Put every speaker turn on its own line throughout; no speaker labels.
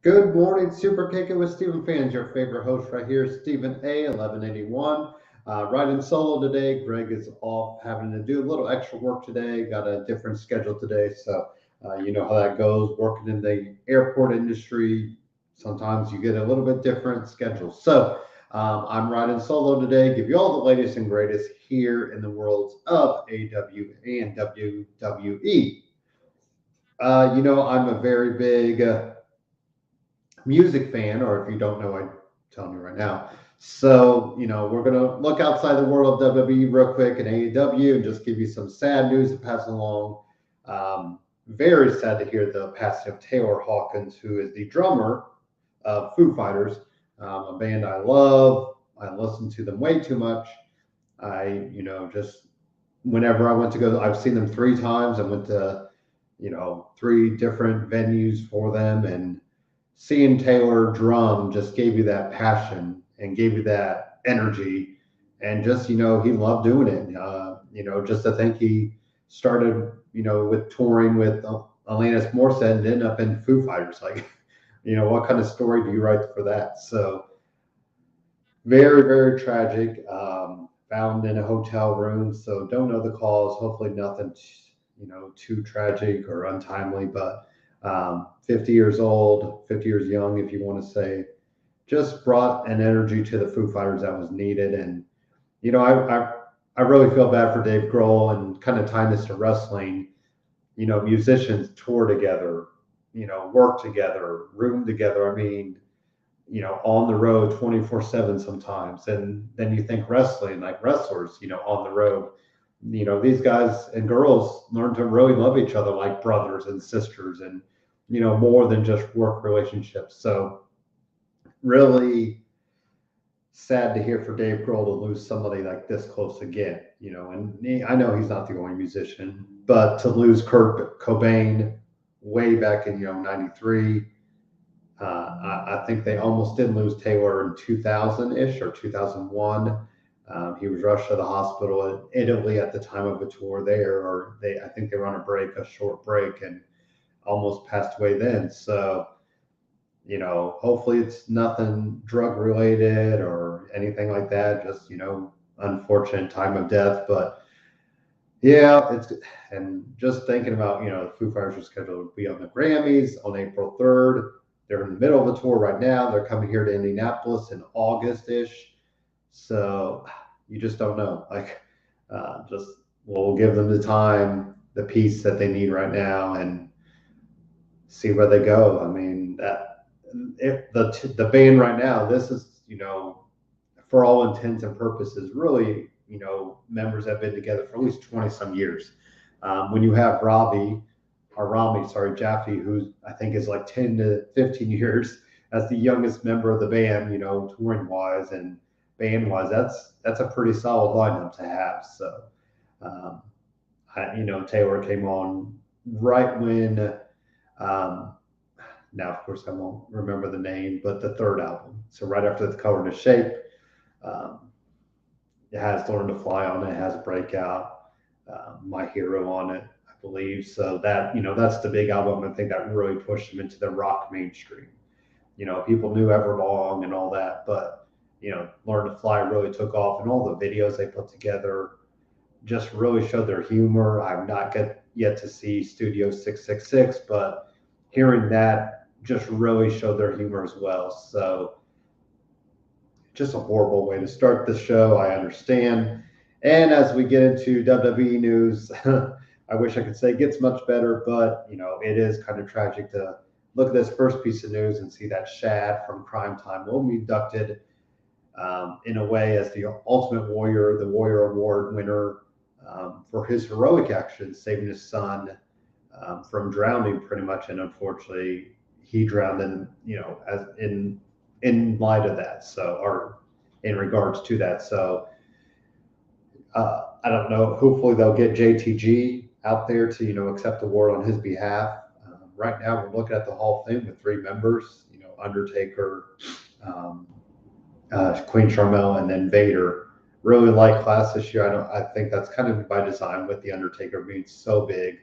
Good morning, Superkickin with Stephen Fans, your favorite host right here, Stephen A. 1181. Riding solo today. Greg is off having to do a little extra work today. Got a different schedule today, so you know how that goes. Working in the airport industry, sometimes you get a little bit different schedule. So I'm riding solo today. Give you all the latest and greatest here in the worlds of AEW and WWE. I'm a very big music fan, or if you don't know, I'm telling you right now. So, we're going to look outside the world of WWE real quick and AEW and just give you some sad news to pass along. Very sad to hear the passing of Taylor Hawkins, who is the drummer of Foo Fighters, a band I love. I listen to them way too much. Just whenever I went to go, I've seen them 3 times. I went to, 3 different venues for them, and seeing Taylor drum just gave you that passion and gave you that energy. And just, he loved doing it. Just to think he started, with touring with Alanis Morissette and ended up in Foo Fighters. Like, what kind of story do you write for that? So very, very tragic. Found in a hotel room. So don't know the cause. Hopefully nothing, too tragic or untimely, but 50 years old, 50 years young, if you want to say, just brought an energy to the Foo Fighters that was needed. And, I really feel bad for Dave Grohl, and kind of tying this to wrestling. Musicians tour together, work together, room together. I mean, on the road 24/7 sometimes. And then you think wrestling, like wrestlers, on the road. These guys and girls learn to really love each other like brothers and sisters, and more than just work relationships. So really sad to hear for Dave Grohl to lose somebody like this close again. I know he's not the only musician, but to lose Kurt Cobain way back in '93. I think they almost did lose Taylor in 2000-ish or 2001. He was rushed to the hospital in Italy at the time of a tour there, or I think they were on a short break, and almost passed away then. So, hopefully it's nothing drug related or anything like that. Just, unfortunate time of death. But yeah, and just thinking about, the Foo Fighters are scheduled to be on the Grammys on April 3rd. They're in the middle of a tour right now. They're coming here to Indianapolis in August-ish. So you just don't know. Like, we'll give them the time, the peace that they need right now, and see where they go. I mean, that if the band right now, this is, for all intents and purposes, really, members have been together for at least 20 some years. When you have Jaffe, who I think is like 10 to 15 years as the youngest member of the band, touring wise and band wise, that's a pretty solid lineup to have. So, Taylor came on right when, now of course I won't remember the name, but the third album. So right after the Color and the Shape, it has Learn to Fly on it, it has Breakout, My Hero on it, I believe. So that, that's the big album. I think that really pushed him into the rock mainstream. People knew Everlong and all that, but, Learn to Fly really took off, and all the videos they put together just really showed their humor. I've not yet to see Studio 666, but hearing that just really showed their humor as well. So just a horrible way to start the show, I understand. And as we get into WWE news, I wish I could say it gets much better, but it is kind of tragic to look at this first piece of news and see that Shad from Crime Time will be inducted in a way as the Ultimate Warrior, the Warrior Award winner, for his heroic actions, saving his son from drowning pretty much. And unfortunately, he drowned in light of that. So, or in regards to that. So, I don't know. Hopefully they'll get JTG out there to, accept the award on his behalf. Right now we're looking at the Hall of Fame with 3 members, Undertaker, Queen Sharmell, and then Vader. Really light class this year. I think that's kind of by design with the Undertaker being so big.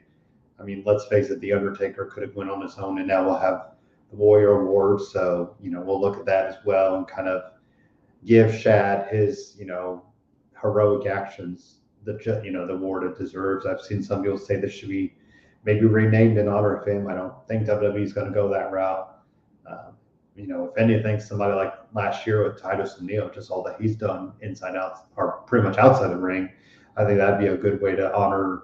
I mean, let's face it, the Undertaker could have went on his own, and now we'll have the Warrior Award. So, we'll look at that as well and kind of give Shad his, heroic actions, the award it deserves. I've seen some people say this should be maybe renamed in honor of him. I don't think WWE is going to go that route. If anything, somebody like last year with Titus O'Neil, just all that he's done inside out or pretty much outside the ring, I think that'd be a good way to honor,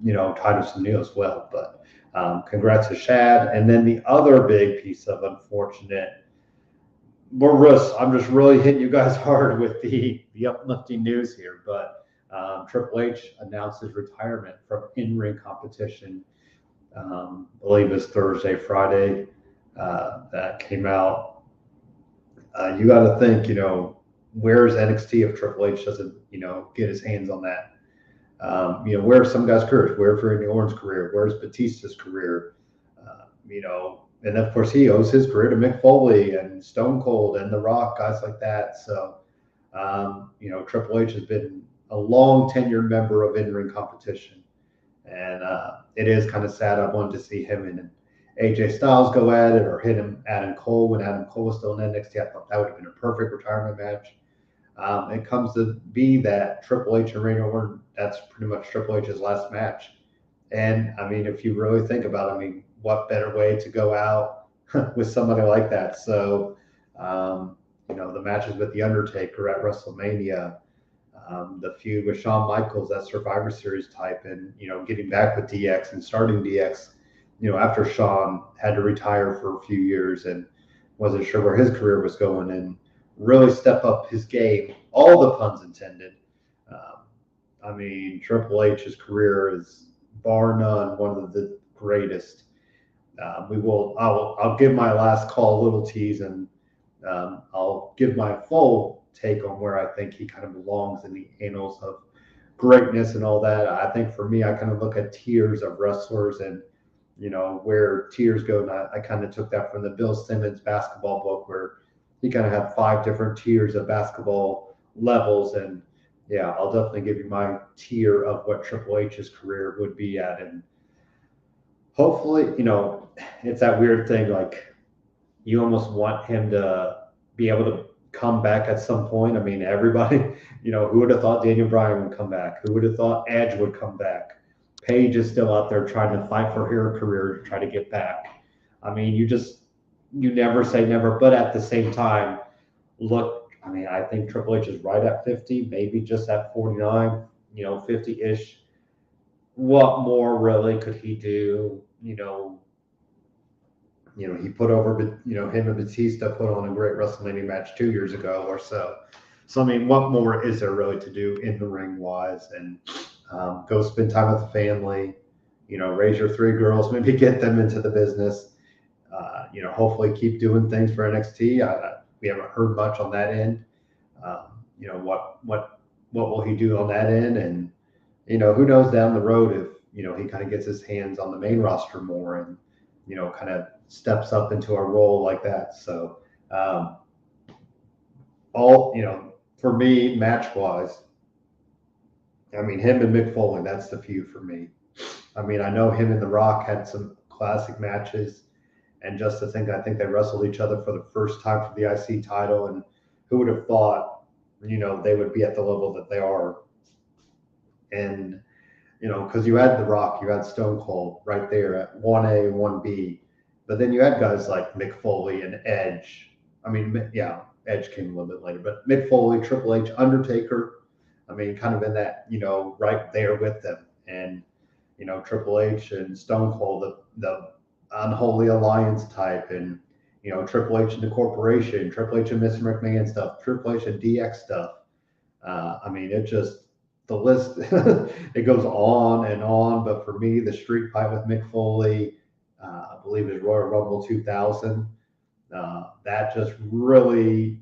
Titus O'Neil as well. But congrats to Shad. And then the other big piece of unfortunate, I'm just really hitting you guys hard with the uplifting news here, but Triple H announced his retirement from in-ring competition. I believe it's Thursday, Friday. That came out. You got to think, where's NXT if Triple H doesn't, get his hands on that? Where's some guys' careers? Where's Randy Orton's career? Where's Batista's career? And of course he owes his career to Mick Foley and Stone Cold and The Rock, guys like that. So, Triple H has been a long tenured member of in-ring competition. And it is kind of sad. I wanted to see him and AJ Styles go at it, or hit him Adam Cole when Adam Cole was still in NXT. I thought that would have been a perfect retirement match. It comes to be that Triple H and Randy Orton, that's pretty much Triple H's last match. And I mean, if you really think about it, what better way to go out with somebody like that? So, the matches with The Undertaker at WrestleMania, the feud with Shawn Michaels, that Survivor Series type, and, getting back with DX and starting DX, after Shawn had to retire for a few years and wasn't sure where his career was going, and really step up his game, all the puns intended. Triple H's career is bar none one of the greatest. I'll give my last call a little tease, and I'll give my full take on where I think he kind of belongs in the annals of greatness and all that. I think for me, I kind of look at tiers of wrestlers and, where tiers go. And I kind of took that from the Bill Simmons basketball book, where he kind of had 5 different tiers of basketball levels. And yeah, I'll definitely give you my tier of what Triple H's career would be at. And hopefully, it's that weird thing, like you almost want him to be able to come back at some point. Everybody, who would have thought Daniel Bryan would come back? Who would have thought Edge would come back? Paige is still out there trying to fight for her career to try to get back. You never say never, but at the same time, look, I think Triple H is right at 50, maybe just at 49, 50-ish. What more really could he do? He put over, him and Batista put on a great WrestleMania match 2 years ago or so. So, what more is there really to do in the ring wise? And go spend time with the family, raise your 3 girls, maybe get them into the business, hopefully keep doing things for NXT. We haven't heard much on that end. What will he do on that end? And, who knows down the road if, he kind of gets his hands on the main roster more and, kind of steps up into a role like that. So, for me, match wise, him and Mick Foley, that's the feud for me. I know him and The Rock had some classic matches, and just to think, I think they wrestled each other for the first time for the IC title, and who would have thought, they would be at the level that they are. And, because you had The Rock, you had Stone Cold right there at 1A and 1B, but then you had guys like Mick Foley and Edge. Edge came a little bit later, but Mick Foley, Triple H, Undertaker, kind of in that, right there with them. And, Triple H and Stone Cold, the unholy alliance type, and, Triple H and the corporation, Triple H and Mr. McMahon stuff, Triple H and DX stuff. It just, the list, it goes on and on. But for me, the street fight with Mick Foley, I believe is Royal Rumble 2000. That just really,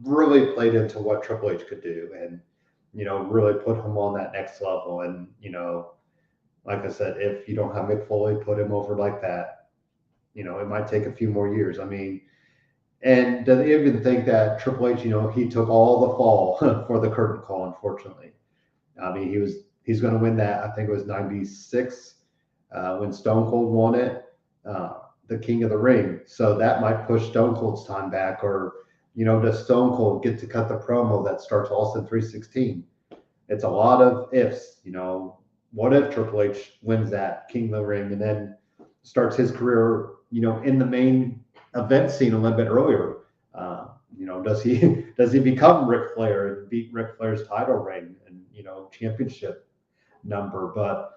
really played into what Triple H could do, and, really put him on that next level. And, like I said, if you don't have Mick Foley put him over like that, it might take a few more years. And to even think that Triple H, he took all the fall for the curtain call, unfortunately. He's going to win that. I think it was 96 when Stone Cold won it. the King of the Ring. So that might push Stone Cold's time back, or does Stone Cold get to cut the promo that starts Austin 316? It's a lot of ifs. What if Triple H wins that King of the Ring and then starts his career, in the main event scene a little bit earlier? Does he become Ric Flair and beat Ric Flair's title reign and championship number? But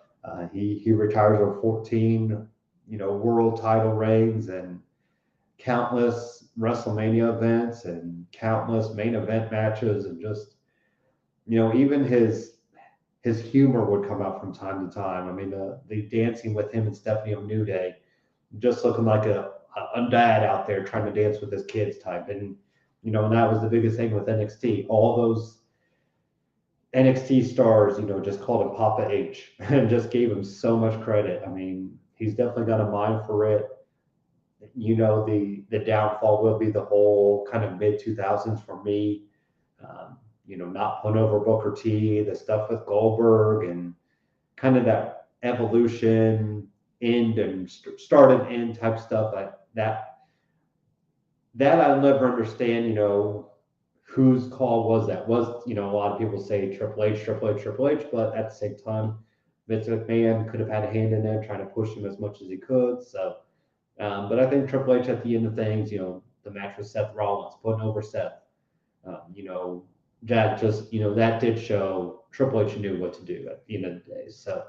he retires with 14 world title reigns and countless WrestleMania events and countless main event matches, and just even his humor would come out from time to time. I mean, the dancing with him and Stephanie on New Day, just looking like a dad out there trying to dance with his kids type. And and that was the biggest thing with NXT. All those NXT stars, just called him Papa H and just gave him so much credit. I mean, he's definitely got a mind for it. The downfall will be the whole kind of mid 2000s for me. Not putting over Booker T, the stuff with Goldberg, and kind of that evolution, end and start and end type stuff like that. That I'll never understand. Whose call was that? Was a lot of people say Triple H, but at the same time, Vince McMahon could have had a hand in it, trying to push him as much as he could. So, but I think Triple H at the end of things, the match with Seth Rollins, putting over Seth, that just, that did show Triple H knew what to do at the end of the day. So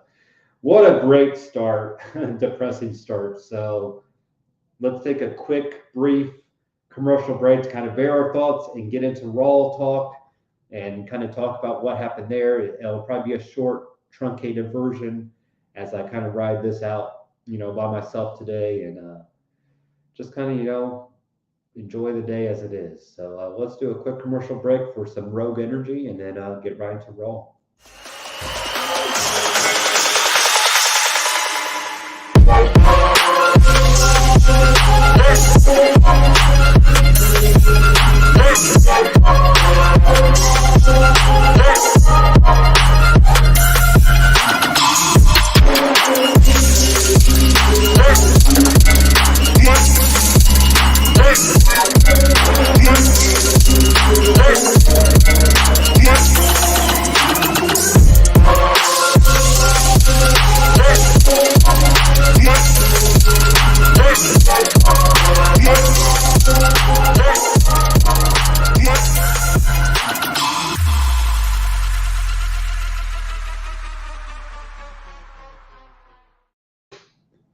what a great start, depressing start. So let's take a quick, brief commercial break to kind of air our thoughts and get into Raw talk and kind of talk about what happened there. It'll probably be a short, truncated version as I kind of ride this out, by myself today, and just kind of, enjoy the day as it is. So let's do a quick commercial break for some Rogue energy, and then get right into Raw.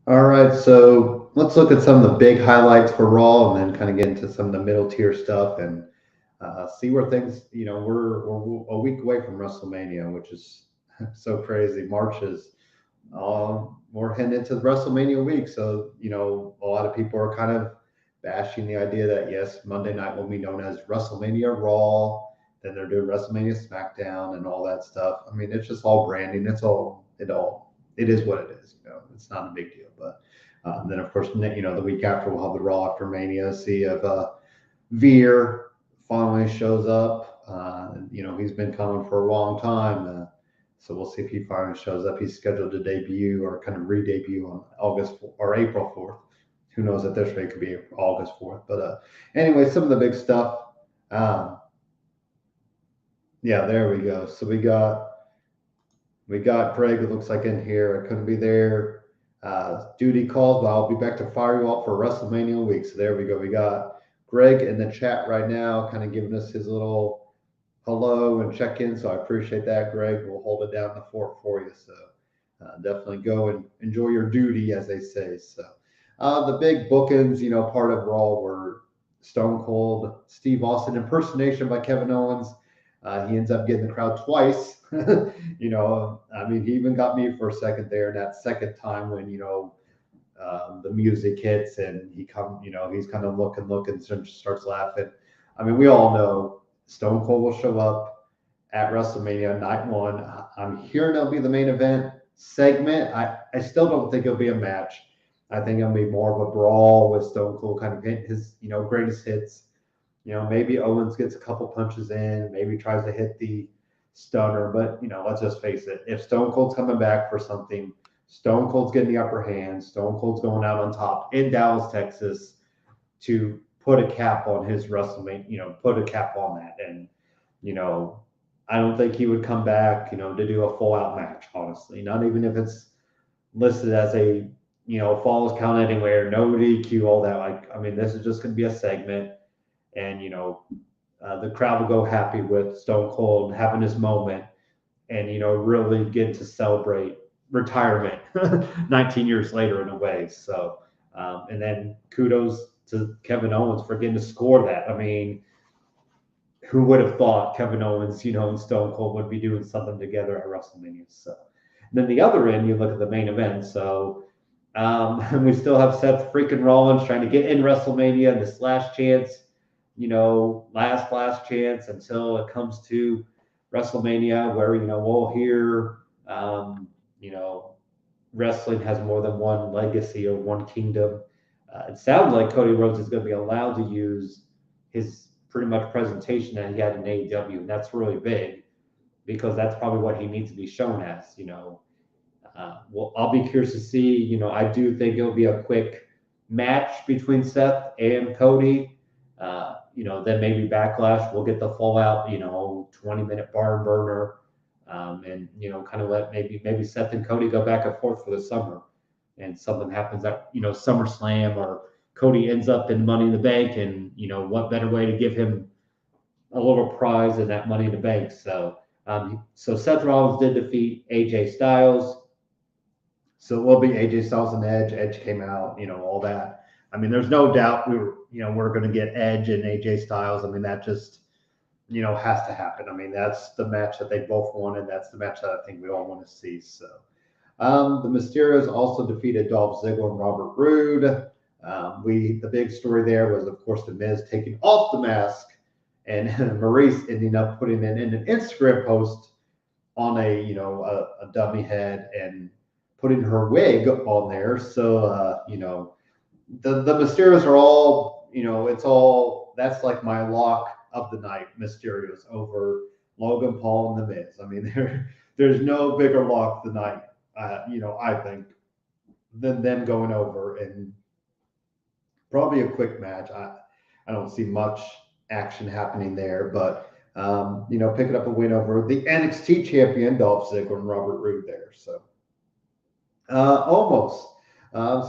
All right, so let's look at some of the big highlights for Raw, and then kind of get into some of the middle tier stuff, and see where things, we're a week away from WrestleMania, which is so crazy. March is, we're heading into the WrestleMania week. So, a lot of people are kind of bashing the idea that, yes, Monday night will be known as WrestleMania Raw, then they're doing WrestleMania SmackDown and all that stuff. I mean, it's just all branding. It is what it is. It's not a big deal. But then, of course, the week after, we'll have the Raw after Mania. See if Veer finally shows up. He's been coming for a long time. So we'll see if he finally shows up. He's scheduled to debut or kind of re-debut on August or April 4th. Who knows at this rate, could be August 4th. But anyway, some of the big stuff. Yeah, there we go. So we got Greg, it looks like, in here. I couldn't be there. Duty calls, but I'll be back to fire you up for WrestleMania week. So there we go. We got Greg in the chat right now, kind of giving us his little hello and check-in. So I appreciate that, Greg. We'll hold it down the fort for you. So definitely go and enjoy your duty, as they say. So the big bookends, part of Raw were Stone Cold, Steve Austin impersonation by Kevin Owens. He ends up getting the crowd twice. I mean, he even got me for a second there. That second time when, the music hits and he's kind of looking, and starts laughing. I mean, we all know Stone Cold will show up at WrestleMania night one. I'm hearing it'll be the main event segment. I still don't think it'll be a match. I think it'll be more of a brawl with Stone Cold kind of hitting his, greatest hits. Maybe Owens gets a couple punches in, maybe tries to hit the stunner, but let's just face it. If Stone Cold's coming back for something Stone Cold's getting the upper hand. Stone Cold's going out on top in Dallas, Texas, to put a cap on his WrestleMania. Put a cap on that. And you know, I don't think he would come back. To do a full out match. Honestly, not even if it's listed as a falls count anywhere, no DQ, all that. Like, I mean, this is just going to be a segment, and the crowd will go happy with Stone Cold having his moment, and really get to celebrate retirement 19 years later in a way. So, and then kudos to Kevin Owens for getting to score that. I mean, who would have thought Kevin Owens, and Stone Cold would be doing something together at WrestleMania? So, and then the other end, you look at the main event. So, and we still have Seth freaking Rollins trying to get in WrestleMania, this last chance, last chance until it comes to WrestleMania, where we'll hear, wrestling has more than one legacy or one kingdom. It sounds like Cody Rhodes is going to be allowed to use his pretty much presentation that he had in AEW, and that's really big because that's probably what he needs to be shown as. Well, I'll be curious to see. I do think it'll be a quick match between Seth and Cody. Then maybe Backlash we'll get the full out, 20-minute barn burner, and kind of let maybe Seth and Cody go back and forth for the summer, and something happens at SummerSlam, or Cody ends up in Money in the Bank, and what better way to give him a little prize than that Money in the Bank? So Seth Rollins did defeat AJ Styles. So it will be AJ Styles and Edge. Edge came out, all that. I mean, there's no doubt we're going to get Edge and AJ Styles. I mean, that just, has to happen. I mean, that's the match that they both wanted. That's the match that I think we all want to see. So the Mysterios also defeated Dolph Ziggler and Robert Roode. The big story there was, of course, The Miz taking off the mask, and Maurice ending up putting it in an Instagram post on a dummy head and putting her wig on there. So, the Mysterios are all, that's like my lock of the night, Mysterios over Logan Paul and The Miz. I mean, there's no bigger lock of the night, I think, than them going over, and probably a quick match. I don't see much action happening there, but, picking up a win over the NXT champion, Dolph Ziggler and Robert Roode there. So, almost.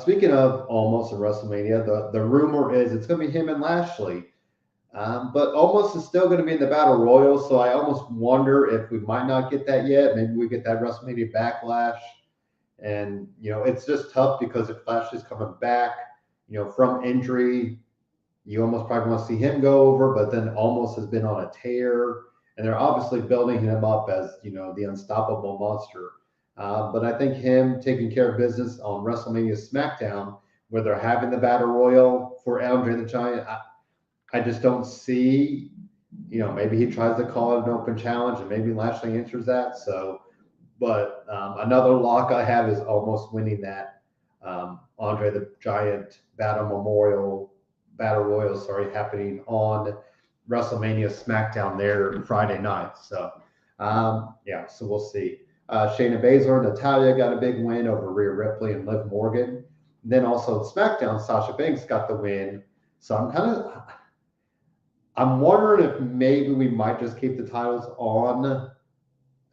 Speaking of almost in WrestleMania, the rumor is it's going to be him and Lashley. But almost is still going to be in the Battle Royal, so I almost wonder if we might not get that yet. Maybe we get that WrestleMania Backlash. And, it's just tough because if Lashley's coming back, from injury, you almost probably want to see him go over, but then almost has been on a tear. And they're obviously building him up as, the unstoppable monster. But I think him taking care of business on WrestleMania SmackDown, where they're having the Battle Royal for Andre the Giant, I just don't see, maybe he tries to call it an open challenge and maybe Lashley answers that. So, but another lock I have is almost winning that Andre the Giant Battle Royal, happening on WrestleMania SmackDown there Friday night. So, so we'll see. Shayna Baszler and Natalya got a big win over Rhea Ripley and Liv Morgan. And then also at SmackDown, Sasha Banks got the win. So I'm wondering if maybe we might just keep the titles on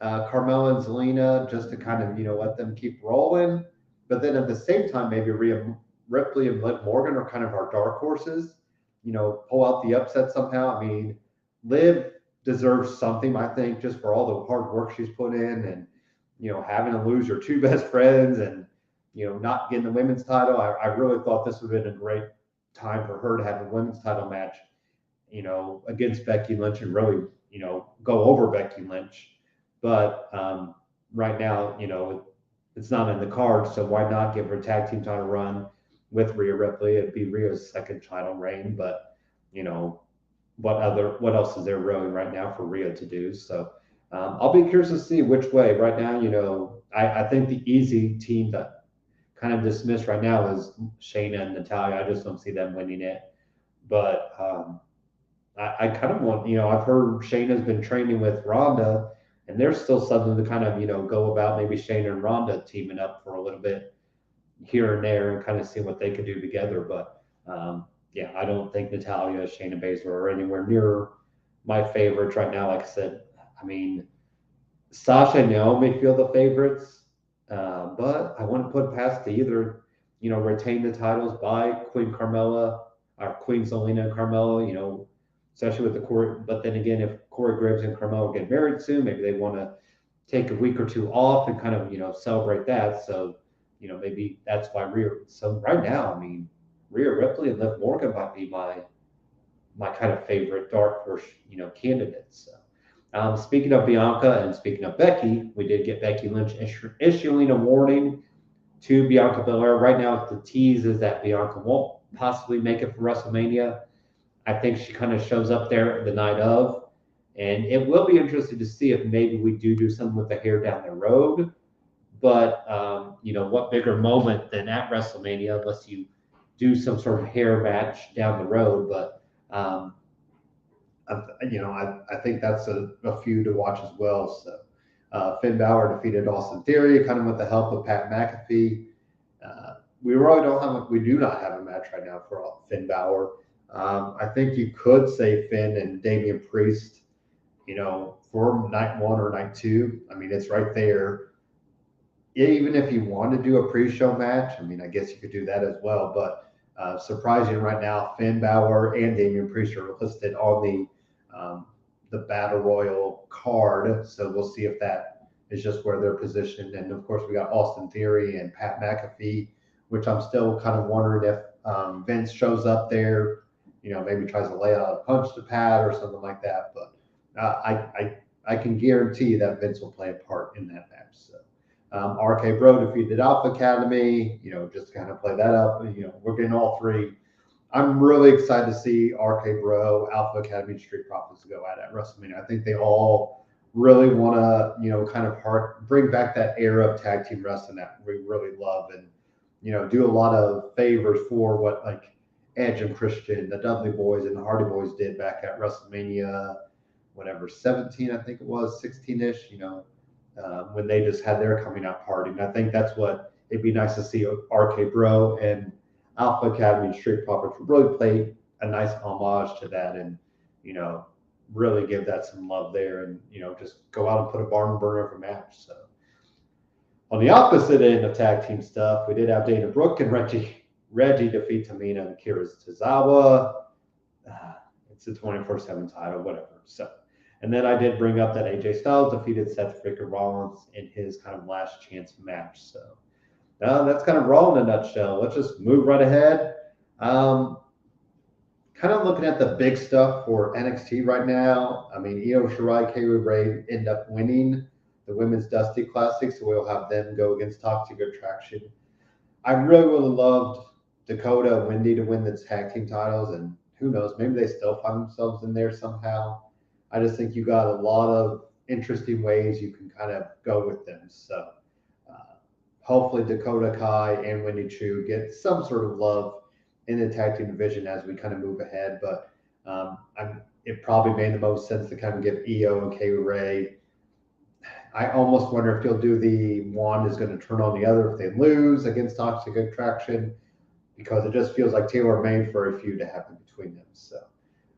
Carmella and Zelina just to kind of, let them keep rolling. But then at the same time, maybe Rhea Ripley and Liv Morgan are kind of our dark horses, pull out the upset somehow. I mean, Liv deserves something, I think, just for all the hard work she's put in, and, having to lose your two best friends and, not getting the women's title. I really thought this would have been a great time for her to have a women's title match, against Becky Lynch and really, go over Becky Lynch. But right now, it's not in the cards, so why not give her a tag team title run with Rhea Ripley? It'd be Rhea's second title reign, but, what else is there really right now for Rhea to do? So I'll be curious to see which way. Right now, I think the easy team to kind of dismiss right now is Shayna and Natalya. I just don't see them winning it. But I kind of want, I've heard Shayna's been training with Ronda,
And there's still something to kind of, go about maybe Shayna and Ronda teaming up for a little bit here and there and kind of see what they could do together. But yeah, I don't think Natalia, Shayna Baszler are anywhere near my favorites right now. Like I said, I mean, Sasha and Naomi feel the favorites, but I wouldn't put past to either, retain the titles by Queen Carmella or Queen Zelina and Carmella, especially with the Corey. But then again, if Corey Graves and Carmella get married soon, maybe they want to take a week or two off and kind of, celebrate that. So, maybe that's why Rhea. So right now, I mean, Rhea Ripley and Liv Morgan might be my kind of favorite dark horse, candidates. So, speaking of Bianca and speaking of Becky, we did get Becky Lynch issuing a warning to Bianca Belair. Right now, the tease is that Bianca won't possibly make it for WrestleMania. I think she kind of shows up there the night of, and it will be interesting to see if maybe we do something with the hair down the road. But what bigger moment than at WrestleMania, unless you do some sort of hair match down the road. But
I think that's a feud to watch as well. So Finn Balor defeated Austin Theory, kind of with the help of Pat McAfee. We do not have a match right now for Finn Balor. I think you could say Finn and Damian Priest, for night one or night two. I mean, it's right there. Even if you want to do a pre-show match, I mean, I guess you could do that as well. But surprising right now, Finn Balor and Damian Priest are listed on the Battle Royal card. So we'll see if that is just where they're positioned. And of course, we got Austin Theory and Pat McAfee, which I'm still kind of wondering if Vince shows up there, maybe tries to lay out a punch to Pat or something like that. But I can guarantee that Vince will play a part in that match. So RK Bro defeated Alpha Academy, just to kind of play that up. We're getting all three. I'm really excited to see RK Bro, Alpha Academy, and Street Profits go at WrestleMania. I think they all really want to, kind of bring back that era of tag team wrestling that we really love, and do a lot of favors for what like Edge and Christian, the Dudley Boys, and the Hardy Boys did back at WrestleMania, whatever 17, I think it was 16ish. When they just had their coming out party, and I think that's what it'd be nice to see RK Bro and Alpha Academy and Street Profits really play a nice homage to that, and really give that some love there, and just go out and put a barn burner of a match. So on the opposite end of tag team stuff, we did have Dana Brooke and Reggie defeat Tamina and Kira Tozawa. It's a 24/7 title, whatever. So, and then I did bring up that AJ Styles defeated Seth freaking Rollins in his kind of last chance match. So that's kind of Raw in a nutshell. Let's just move right ahead. Kind of looking at the big stuff for NXT right now. I mean, Io Shirai, Kay Ray end up winning the Women's Dusty Classic, so we'll have them go against Toxic Attraction. I really would have loved Dakota and Wendy to win the tag team titles, and who knows, maybe they still find themselves in there somehow. I just think you got a lot of interesting ways you can kind of go with them. So hopefully Dakota Kai and Wendy Chu get some sort of love in the tag team division as we kind of move ahead. But it probably made the most sense to kind of give Io and Kay Ray. I almost wonder if you'll do the one is going to turn on the other if they lose against Toxic Attraction, because it just feels like Taylor made for a feud to happen between them. So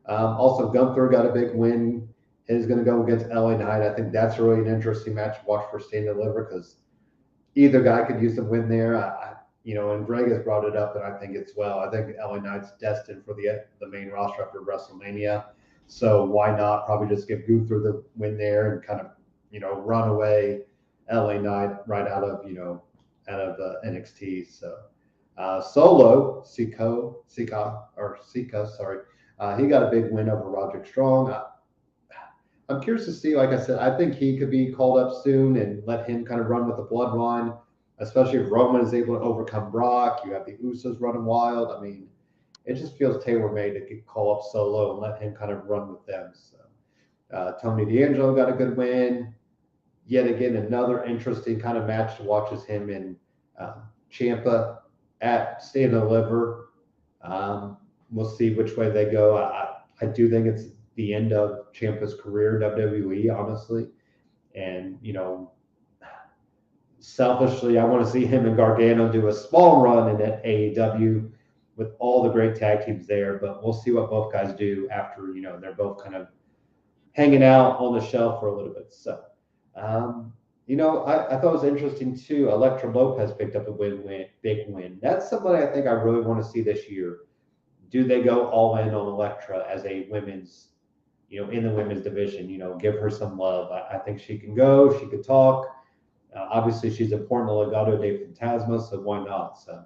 also Gunther got a big win. He's going to go against LA Knight. I think that's really an interesting match to watch for Stand and Deliver, because either guy could use a win there. And Greg has brought it up, and I think it's well. I think LA Knight's destined for the main roster after WrestleMania. So why not probably just give Gunther the win there and kind of, run away LA Knight right out of NXT. So Solo, Sika, sorry. He got a big win over Roderick Strong. I'm curious to see, like I said, I think he could be called up soon and let him kind of run with the bloodline, especially if Roman is able to overcome Brock. You have the Usos running wild. I mean, it just feels tailor-made to call up Solo and let him kind of run with them. So Tony D'Angelo got a good win. Yet again, another interesting kind of match to watch is him and Ciampa at Stand and Deliver. We'll see which way they go. I do think it's the end of Ciampa's career in WWE, honestly.
And, selfishly, I want to see him and Gargano do a small run in AEW with all the great tag teams there. But we'll see what both guys do after, they're both kind of hanging out on the shelf for a little bit. So, I thought it was interesting too. Elektra Lopez picked up a big win. That's somebody I think I really want to see this year. Do they go all in on Elektra as a women's, in the women's division? Give her some love. I think she can go. She could talk. Obviously, she's important to Legado de Fantasma, so why not? So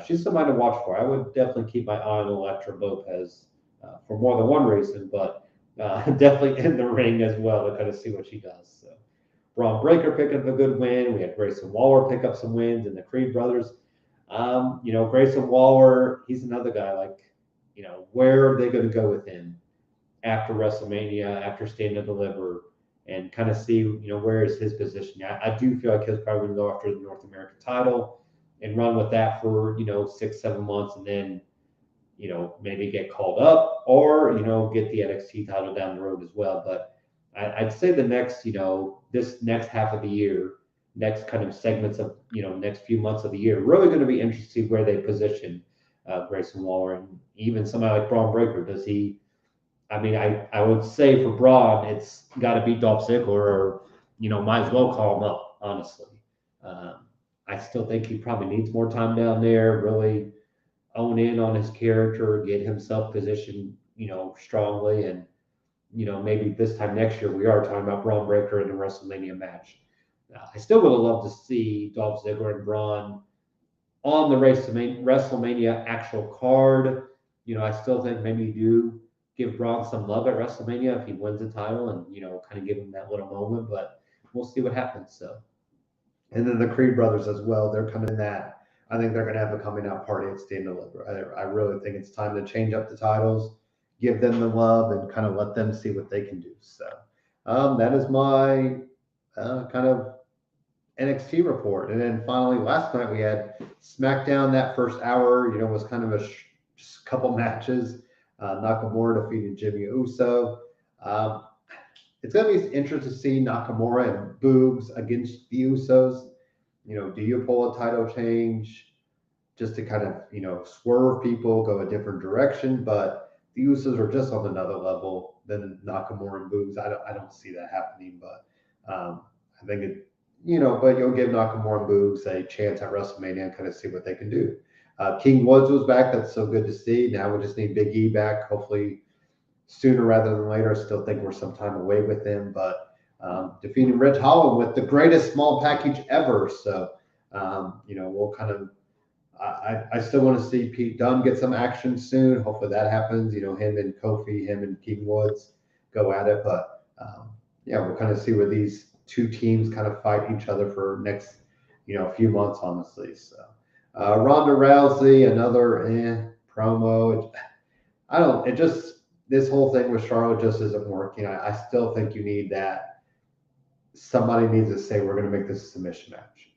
she's somebody to watch for. I would definitely keep my eye on Elektra Lopez for more than one reason, but definitely in the ring as well to kind of see what she does. So Braun Breaker picked up a good win. We had Grayson Waller pick up some wins, and the Creed brothers. Grayson Waller, he's another guy. Like, where are they going to go with him after WrestleMania, after Stand and Deliver, and kind of see, where is his position? I do feel like he's probably going to go after the North American title and run with that for 6-7 months, and then maybe get called up or get the NXT title down the road as well. But I'd say the next this next half of the year, next kind of segments of next few months of the year, really going to be interesting where they position Grayson Waller, and even somebody like Braun Breaker. Does he? I mean, I would say for Braun, it's got to be Dolph Ziggler, or might as well call him up. Honestly, I still think he probably needs more time down there. Really own in on his character, get himself positioned, strongly, and maybe this time next year we are talking about Braun Breaker in a WrestleMania match. I still would have loved to see Dolph Ziggler and Braun on the WrestleMania actual card. I still think maybe you do give Braun some love at WrestleMania if he wins the title, and kind of give him that little moment. But we'll see what happens. So,
and then the Creed brothers as well. They're kind of in that. I think they're going to have a coming out party at Stand and Deliver. I really think it's time to change up the titles, give them the love, and kind of let them see what they can do. So that is my kind of NXT report. And then finally, last night we had SmackDown. That first hour, was kind of just a couple matches. Nakamura defeated Jimmy Uso. It's going to be interesting to see Nakamura and Boogs against the Usos. Do you pull a title change just to kind of, swerve people, go a different direction? But the Usos are just on another level than Nakamura and Boogs. I don't see that happening, but I think it, but you'll give Nakamura and Boogs a chance at WrestleMania and kind of see what they can do. King Woods was back. That's so good to see. Now we just need Big E back, hopefully sooner rather than later. I still think we're some time away with him, but defeating Ridge Holland with the greatest small package ever. So, we'll kind of, I still want to see Pete Dunne get some action soon. Hopefully that happens. Him and Kofi, him and King Woods go at it. But we'll kind of see where these two teams kind of fight each other for next, few months, honestly. So, Ronda Rousey, another promo. This whole thing with Charlotte just isn't working. I still think you need that. Somebody needs to say, we're going to make this a submission match.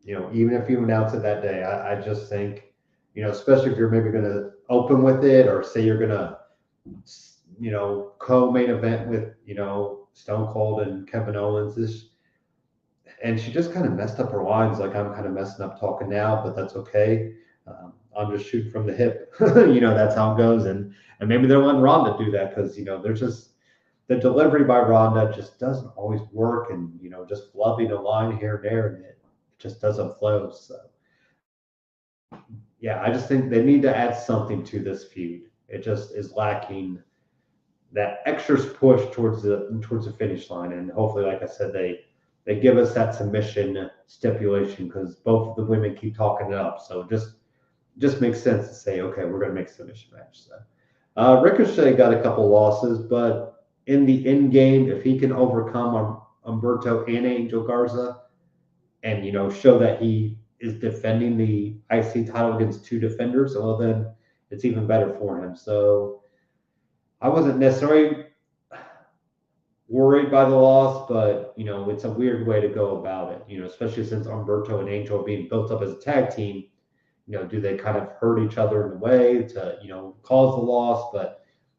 Even if you announce it that day, I just think, especially if you're maybe going to open with it, or say you're going to, co-main event with, Stone Cold and Kevin Owens. And she just kind of messed up her lines. Like, I'm kind of messing up talking now, but that's okay. I'm just shooting from the hip. That's how it goes. And maybe they're letting Ronda do that because, there's just the delivery by Ronda just doesn't always work, and, just flubbing a line here and there, and it just doesn't flow. So, I just think they need to add something to this feud. It just is lacking that extra push towards the finish line. And hopefully, like I said, they give us that submission stipulation, because both of the women keep talking it up. So just makes sense to say, okay, we're going to make a submission match. So Ricochet got a couple losses, but in the end game, if he can overcome Humberto and Angel Garza, and show that he is defending the IC title against two defenders, well, then it's even better for him. So I wasn't necessarily worried by the loss, but it's a weird way to go about it, especially since Humberto and Angel are being built up as a tag team. Do they kind of hurt each other in a way to cause the loss?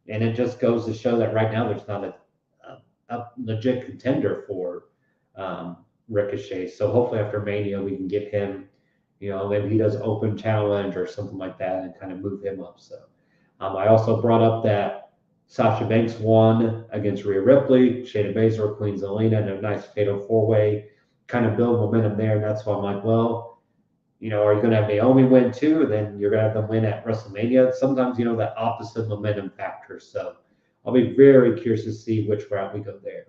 And it just goes to show that right now there's not a legit contender for
Ricochet. So hopefully after Mania, we can get him, maybe he does open challenge or something like that and kind of move him up. So I also brought up that Sasha Banks won against Rhea Ripley, Shayna Baszler, Queen Zelina, and a nice fatal four-way, kind of build momentum there. And that's why I'm like, well, are you going to have Naomi win too? And then you're going to have them win at WrestleMania. Sometimes, that opposite momentum factor. So I'll be very curious to see which route we go there.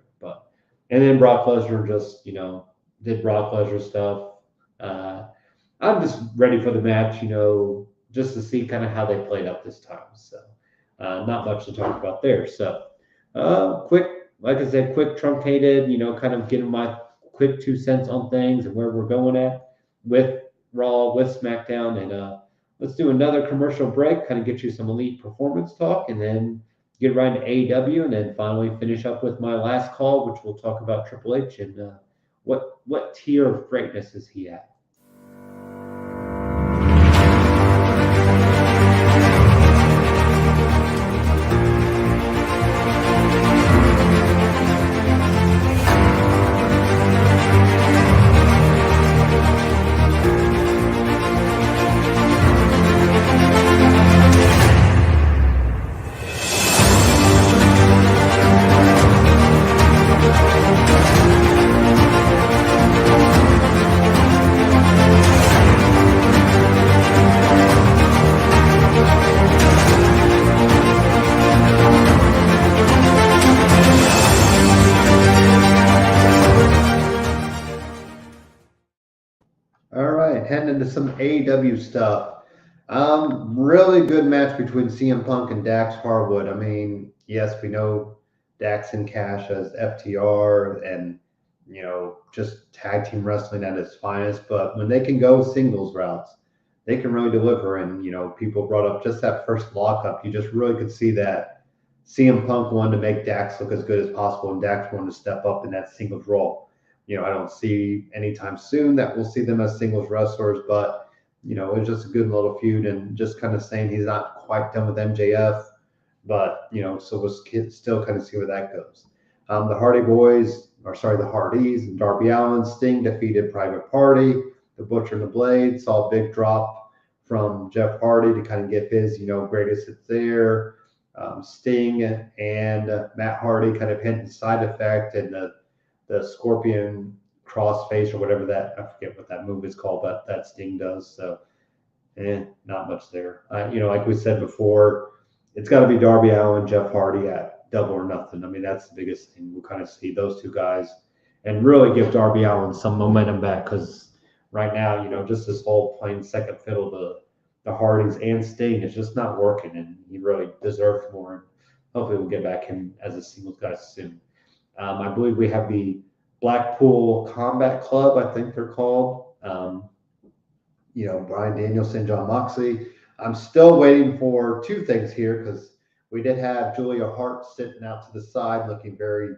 And then Brock Lesnar just, did Brock Lesnar stuff. I'm just ready for the match, just to see kind of how they played up this time. So not much to talk about there. So quick, like I said, quick truncated, kind of getting my quick 2 cents on things and where we're going at with Raw, with SmackDown. And let's do another commercial break, kind of get you some elite performance talk, and then get right into AEW, and then finally finish up with my last call, which we'll talk about Triple H and what tier of greatness is he at.
Heading into some AEW stuff. Really good match between CM Punk and Dax Harwood. I mean, yes, we know Dax and Cash as FTR and, just tag team wrestling at its finest. But when they can go singles routes, they can really deliver. And, people brought up just that first lockup. You just really could see that CM Punk wanted to make Dax look as good as possible, and Dax wanted to step up in that singles role. I don't see anytime soon that we'll see them as singles wrestlers, but, it's just a good little feud, and just kind of saying he's not quite done with MJF, but, so we'll still kind of see where that goes. The Hardys and Darby Allin, Sting defeated Private Party, the Butcher and the Blade, saw a big drop from Jeff Hardy to kind of get his, greatest hits there. Sting and Matt Hardy kind of hinting side effect, and the Scorpion crossface or whatever I forget what that move is called, but that Sting does. So, not much there. Like we said before, it's got to be Darby Allin, Jeff Hardy at Double or Nothing. I mean, that's the biggest thing. We'll kind of see those two guys and really give Darby Allin some momentum back, because right now, just this whole playing second fiddle to the Hardys and Sting is just not working, and he really deserves more. And hopefully we'll get back him as a singles guy soon. I believe we have the Blackpool Combat Club, I think they're called. Bryan Danielson, Jon Moxley. I'm still waiting for two things here, because we did have Julia Hart sitting out to the side looking very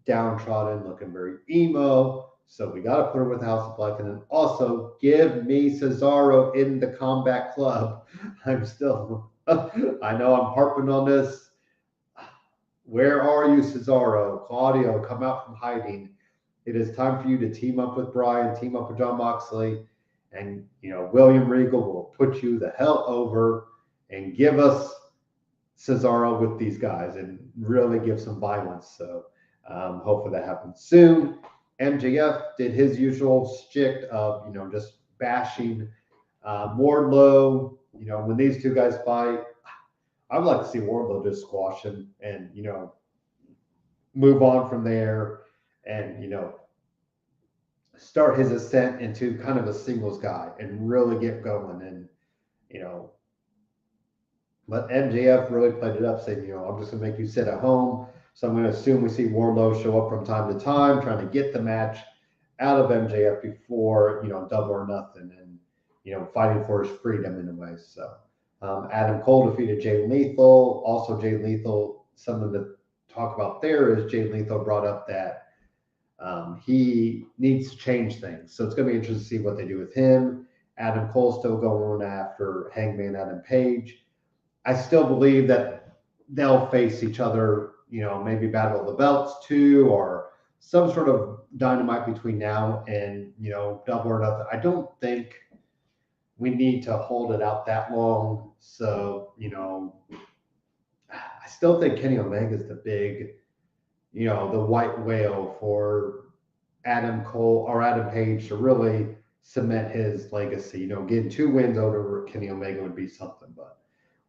downtrodden, looking very emo. So we got to put her with the House of Black. And then also give me Cesaro in the Combat Club. I know I'm harping on this. Where are you, Cesaro? Claudio, come out from hiding. It is time for you to team up with Bryan, team up with Jon Moxley, and William Regal will put you the hell over and give us Cesaro with these guys and really give some violence. So hopefully that happens soon. MJF did his usual shtick of just bashing Wardlow. When these two guys fight, I would like to see Wardlow just squash him and, move on from there and, start his ascent into kind of a singles guy and really get going. And, but MJF really played it up, saying, I'm just going to make you sit at home. So I'm going to assume we see Wardlow show up from time to time, trying to get the match out of MJF before, Double or Nothing, and, fighting for his freedom in a way. So, Adam Cole defeated Jay Lethal. Also, Jay Lethal, something to talk about there is Jay Lethal brought up that he needs to change things. So it's going to be interesting to see what they do with him. Adam Cole still going after Hangman Adam Page. I still believe that they'll face each other, maybe battle of the belts too, or some sort of dynamite between now and, Double or Nothing. I don't think we need to hold it out that long. So, I still think Kenny Omega is the big, the white whale for Adam Cole or Adam Page to really cement his legacy. Getting 2 wins over Kenny Omega would be something, but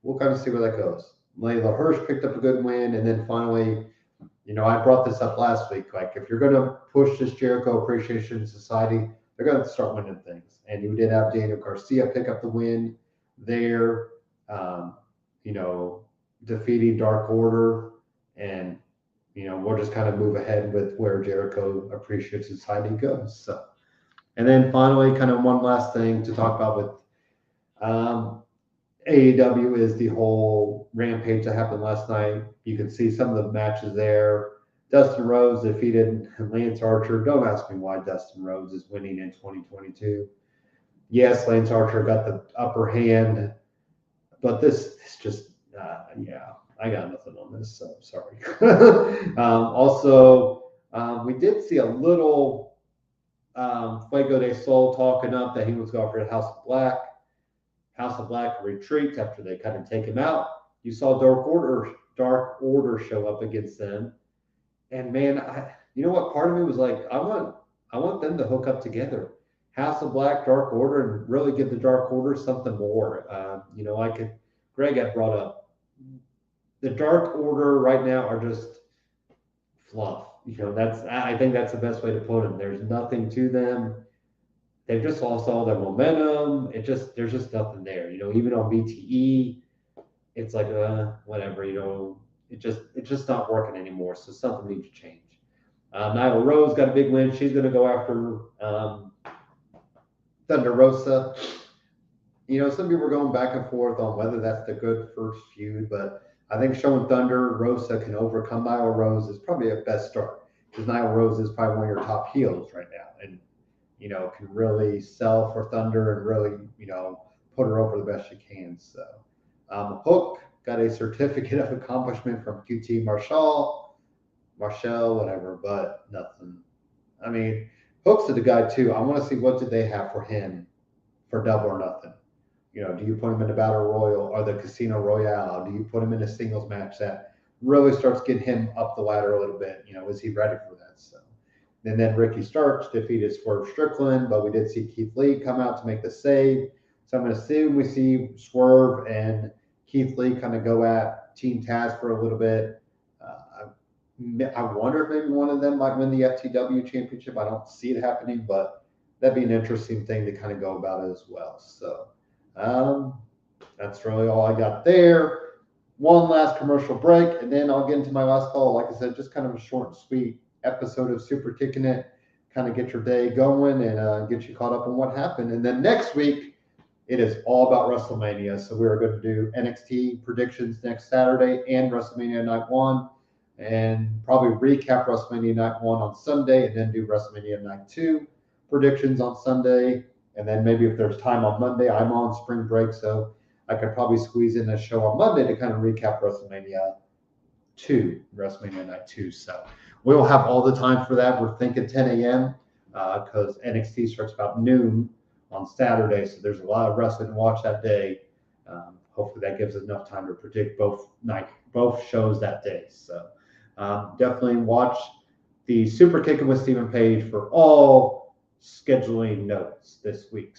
we'll kind of see where that goes. Layla Hirsch picked up a good win, and then finally, I brought this up last week. Like, if you're going to push this Jericho Appreciation Society, they're going to start winning things. And you did have Daniel Garcia pick up the win there, defeating Dark Order, and we'll just kind of move ahead with where Jericho Appreciation Society goes. So, and then finally, kind of one last thing to talk about with AEW is the whole Rampage that happened last night. You can see some of the matches there. Dustin Rhodes defeated Lance Archer. Don't ask me why Dustin Rhodes is winning in 2022. Yes, Lance Archer got the upper hand, but this just, I got nothing on this, so sorry. We did see a little Fuego de Sol talking up that he was going for House of Black. House of Black retreats after they kind of take him out. You saw Dark Order show up against them, and man, you know what? Part of me was like, I want them to hook up together, House of Black, Dark Order, and really give the Dark Order something more. Greg had brought up the Dark Order right now are just fluff. I think that's the best way to put them. There's nothing to them. They've just lost all their momentum. There's just nothing there. Even on BTE, it's like whatever. It's just not working anymore. So something needs to change. Nyla Rose got a big win. She's going to go after Thunder Rosa. Some people are going back and forth on whether that's the good first feud, but I think showing Thunder Rosa can overcome Nyla Rose is probably a best start, because Nyla Rose is probably one of your top heels right now, and can really sell for Thunder and really, put her over the best she can. So, Hook got a certificate of accomplishment from QT Marshall, whatever, but nothing. I mean, Hook's the guy too. I want to see what did they have for him for Double or Nothing. Do you put him in the Battle Royal or the Casino Royale? Do you put him in a singles match that really starts getting him up the ladder a little bit? Is he ready for that? So. And then Ricky Starks defeated Swerve Strickland, but we did see Keith Lee come out to make the save. So I'm going to assume we see Swerve and Keith Lee kind of go at Team Taz for a little bit. I wonder if maybe one of them might win the FTW championship. I don't see it happening, but that'd be an interesting thing to kind of go about as well. So that's really all I got there. One last commercial break, and then I'll get into my last call. Like I said, just kind of a short and sweet episode of Superkickin' It, kind of get your day going and get you caught up on what happened. And then next week, it is all about WrestleMania. So we're going to do NXT predictions next Saturday and WrestleMania Night 1, and probably recap WrestleMania Night 1 on Sunday, and then do WrestleMania Night 2 predictions on Sunday. And then maybe if there's time on Monday, I'm on spring break, so I could probably squeeze in a show on Monday to kind of recap WrestleMania Night 2. So we'll have all the time for that. We're thinking 10 a.m. Because NXT starts about noon on Saturday, so there's a lot of wrestling to watch that day. Hopefully that gives us enough time to predict both shows that day. So definitely watch the Superkickin' with Stephen Page for all scheduling notes this week.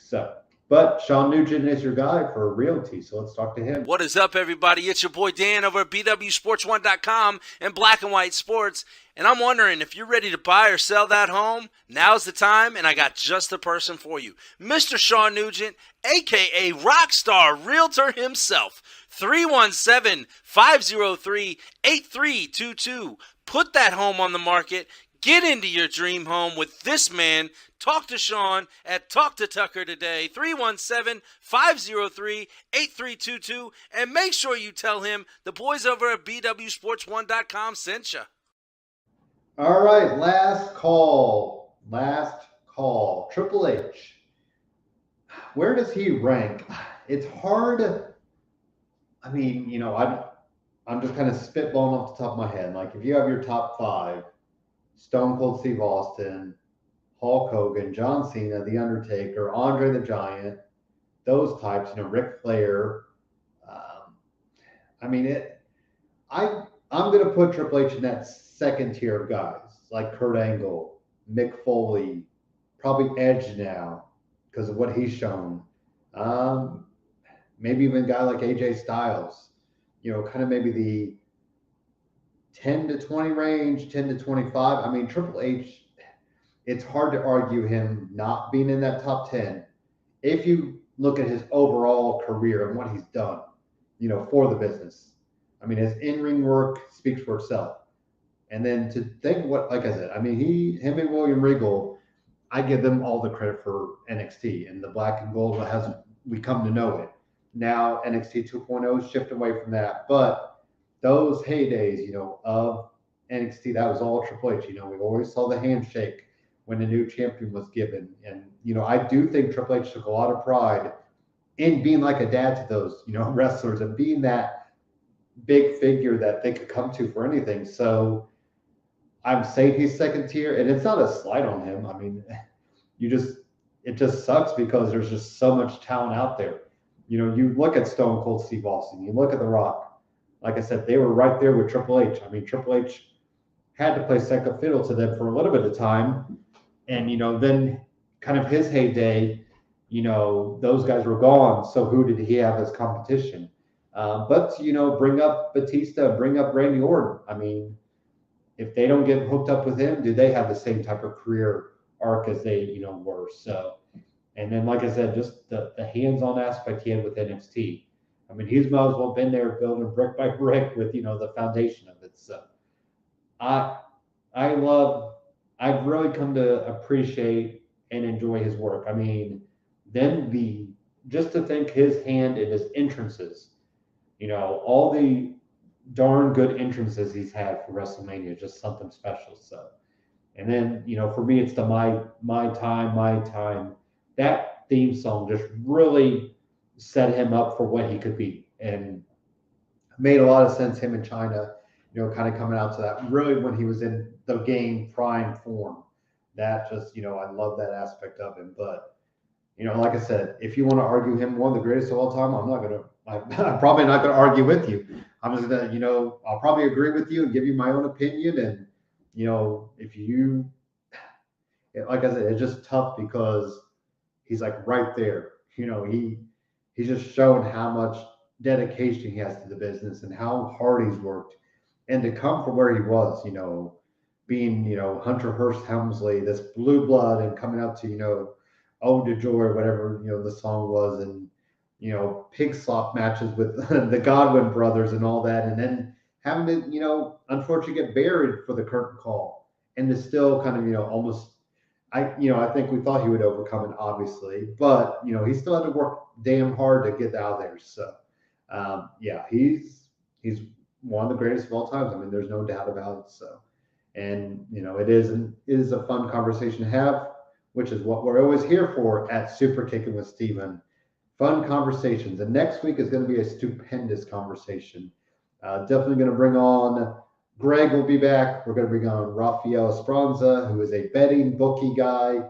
But Sean Nugent is your guy for realty, so let's talk to him.
What is up, everybody? It's your boy Dan over at BWSports1.com and Black and White Sports. And I'm wondering, if you're ready to buy or sell that home, now's the time, and I got just the person for you. Mr. Sean Nugent, a.k.a. Rockstar Realtor himself. 317-503-8322. Put that home on the market. Get into your dream home with this man. Talk to Sean at Talk to Tucker today, 317-503-8322, and make sure you tell him the boys over at BWSports1.com sent you.
All right, last call. Triple H. Where does he rank? It's hard. I mean, I'm just kind of spitballing off the top of my head. Like, if you have your top 5, Stone Cold Steve Austin, Hulk Hogan, John Cena, The Undertaker, Andre the Giant, those types, Ric Flair. Um, I mean, I'm going to put Triple H in that second tier of guys like Kurt Angle, Mick Foley, probably Edge now because of what he's shown. Um, Maybe even a guy like AJ Styles, kind of maybe the 10 to 20 range, 10 to 25. I mean, Triple H, it's hard to argue him not being in that top 10 if you look at his overall career and what he's done, for the business. I mean, his in-ring work speaks for itself. And then to think what, like I said, I mean, him and William Regal, I give them all the credit for NXT and the black and gold as we come to know it. Now NXT 2.0 has shifted away from that, but those heydays, of NXT, that was all Triple H. We always saw the handshake when a new champion was given, and I do think Triple H took a lot of pride in being like a dad to those, wrestlers and being that big figure that they could come to for anything. So I'm saying he's second tier, and it's not a slight on him. I mean, it just sucks because there's just so much talent out there. You look at Stone Cold Steve Austin, you look at The Rock. Like I said, they were right there with Triple H. I mean, Triple H had to play second fiddle to them for a little bit of time. And, then kind of his heyday, those guys were gone. So who did he have as competition? But bring up Batista, bring up Randy Orton. I mean, if they don't get hooked up with him, do they have the same type of career arc as they, were? So, and then, like I said, just the hands-on aspect he had with NXT. I mean, he's might as well been there building brick by brick with, the foundation of it. So I've really come to appreciate and enjoy his work. I mean, then just to think his hand in his entrances, all the darn good entrances he's had for WrestleMania, just something special. So, and then, for me, it's the my time. That theme song just really set him up for what he could be, and made a lot of sense. Him and China, kind of coming out to that really when he was in the game prime form. That just, I love that aspect of him. But, like I said, if you want to argue him one of the greatest of all time, I'm probably not going to argue with you. I'm just going to, I'll probably agree with you and give you my own opinion. And, if you, like I said, it's just tough because he's like right there. He's just shown how much dedication he has to the business and how hard he's worked. And to come from where he was, being, Hunter Hearst Helmsley, this blue blood, and coming out to, Ode to Joy or whatever, the song was, and, pig slop matches with the Godwin brothers and all that. And then having to, unfortunately get buried for the curtain call, and to still kind of, almost, I think we thought he would overcome it, obviously, but, he still had to work damn hard to get out of there. So, he's one of the greatest of all times. I mean, there's no doubt about it. So, and, it is a fun conversation to have, which is what we're always here for at Superkickin with Steven. Fun conversations. And next week is going to be a stupendous conversation. Definitely going to bring on Greg will be back. We're going to bring on Rafael Esperanza, who is a betting bookie guy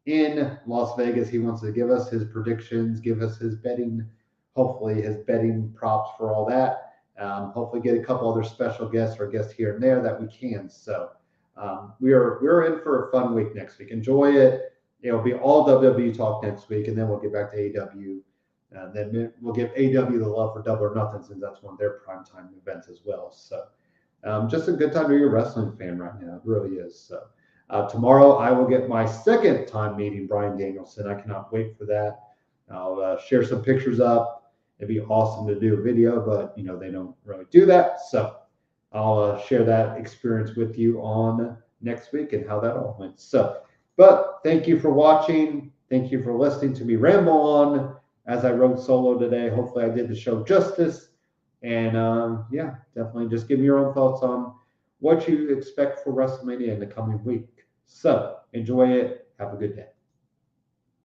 in Las Vegas. He wants to give us his predictions, give us his betting, hopefully his betting props for all that. Hopefully get a couple other special guests or guests here and there that we can. So we're in for a fun week next week. Enjoy it. It'll be all WWE talk next week, and then we'll get back to AEW. Then we'll give AEW the love for Double or Nothing, since that's one of their primetime events as well. So just a good time to be a wrestling fan right now. It really is. So tomorrow I will get my second time meeting Bryan Danielson. I cannot wait for that. I'll share some pictures up. It'd be awesome to do a video, but they don't really do that. So I'll share that experience with you on next week and how that all went. So, but thank you for watching. Thank you for listening to me ramble on as I rode solo today. Hopefully I did the show justice. And definitely just give me your own thoughts on what you expect for WrestleMania in the coming week. So enjoy it. Have a good day.